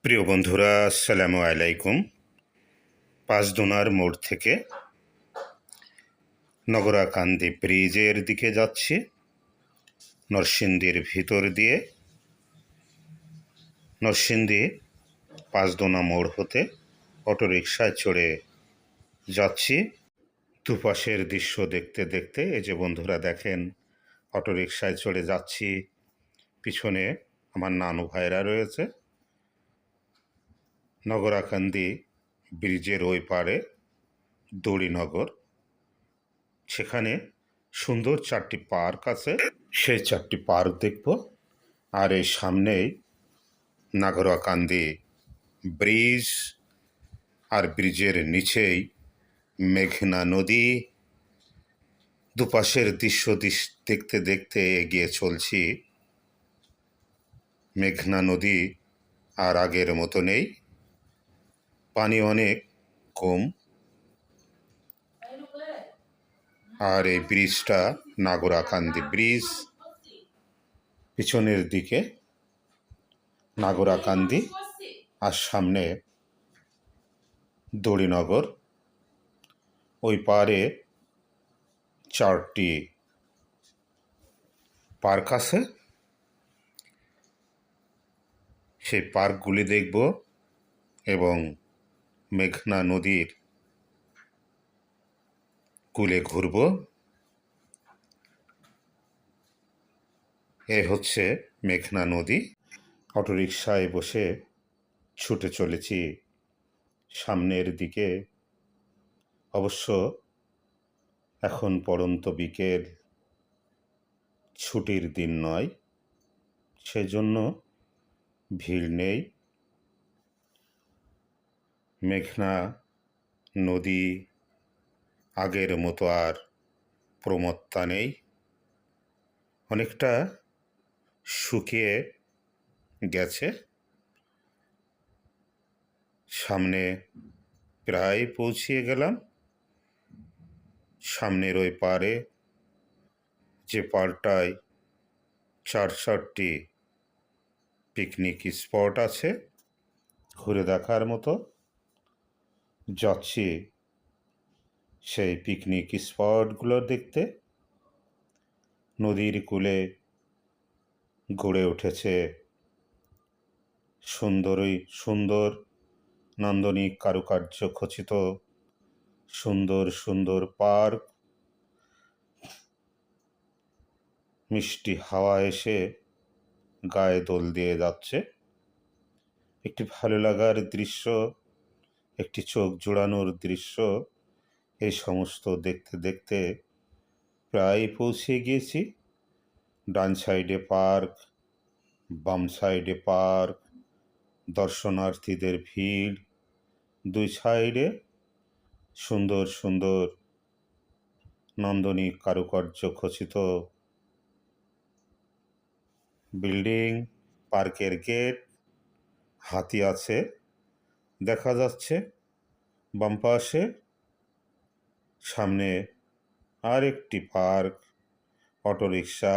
প্রিয় বন্ধুরা, আসসালামু আলাইকুম। পাঁচদোনার মোড় থেকে নগরাকান্দি ব্রিজের দিকে যাচ্ছি। নরসিংদীর ভিতর দিয়ে নরসিংদী পাঁচদোনা মোড় হতে অটোরিকশায় চড়ে যাচ্ছি। দুপাশের দৃশ্য দেখতে দেখতে এই যে বন্ধুরা দেখেন, অটোরিকশায় চড়ে যাচ্ছি। পিছনে আমার নানু ভাইরা রয়েছে। নগরাকান্দি ব্রিজের ওই পারে দড়িনগর, সেখানে সুন্দর চারটি পার্ক আছে। সেই চারটি পার্ক দেখব। আর এই সামনেই নগরাকান্দি ব্রিজ, আর ব্রিজের নিচেই মেঘনা নদী। দুপাশের দৃশ্য দেখতে দেখতে এগিয়ে চলছি। মেঘনা নদী আর আগের মতো নেই, পানি অনেক কম। আর এই ব্রিজটা নগরাকান্দি ব্রিজ। পিছনের দিকে নগরাকান্দি আর সামনে দড়িনগর। ওই পারে চারটি পার্ক আছে, সেই পার্কগুলি দেখব এবং মেঘনা নদীর কূলে ঘুরব। এ হচ্ছে মেঘনা নদী। অটোরিকশায় বসে ছুটে চলেছি সামনের দিকে। অবশ্য এখন পড়ন্ত বিকেল, ছুটির দিন নয়, সেজন্য ভিড় নেই। মেঘনা নদী আগের মতো আর প্রমত্তা নেই, অনেকটা শুকিয়ে গেছে। সামনে প্রায় পৌঁছিয়ে গেলাম। সামনের ওই পারে যে পাড়টায় চারটি পিকনিক স্পট আছে ঘুরে দেখার মতো, যাচ্ছি সেই পিকনিক স্পটগুলো দেখতে। নদীর কূলে গড়ে উঠেছে সুন্দর নান্দনিক কারুকার্য খচিত সুন্দর সুন্দর পার্ক। মিষ্টি হাওয়া এসে গায়ে দোল দিয়ে যাচ্ছে। একটি ভালো লাগার দৃশ্য, একটি চোখ জোড়ানোর দৃশ্য। এই সমস্ত দেখতে দেখতে প্রায় পৌঁছে গিয়েছি। ডান সাইডে পার্ক, বাম সাইডে পার্ক, দর্শনার্থীদের ভিড়। দুই সাইডে সুন্দর সুন্দর নান্দনিক কারুকার্য খচিত বিল্ডিং, পার্কের গেট, হাতি আছে দেখা যাচ্ছে বাম পাশে। সামনে আর একটি পার্ক, অটোরিকশা,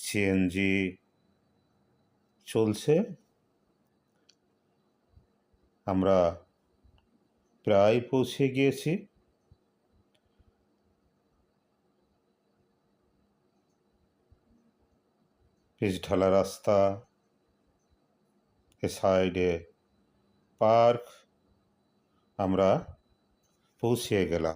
সিএনজি চলছে। আমরা প্রায় পৌঁছে গিয়েছি। পিচ ঢালা রাস্তা, এ সাইডে পার্ক। আমরা পৌঁছে গেলাম।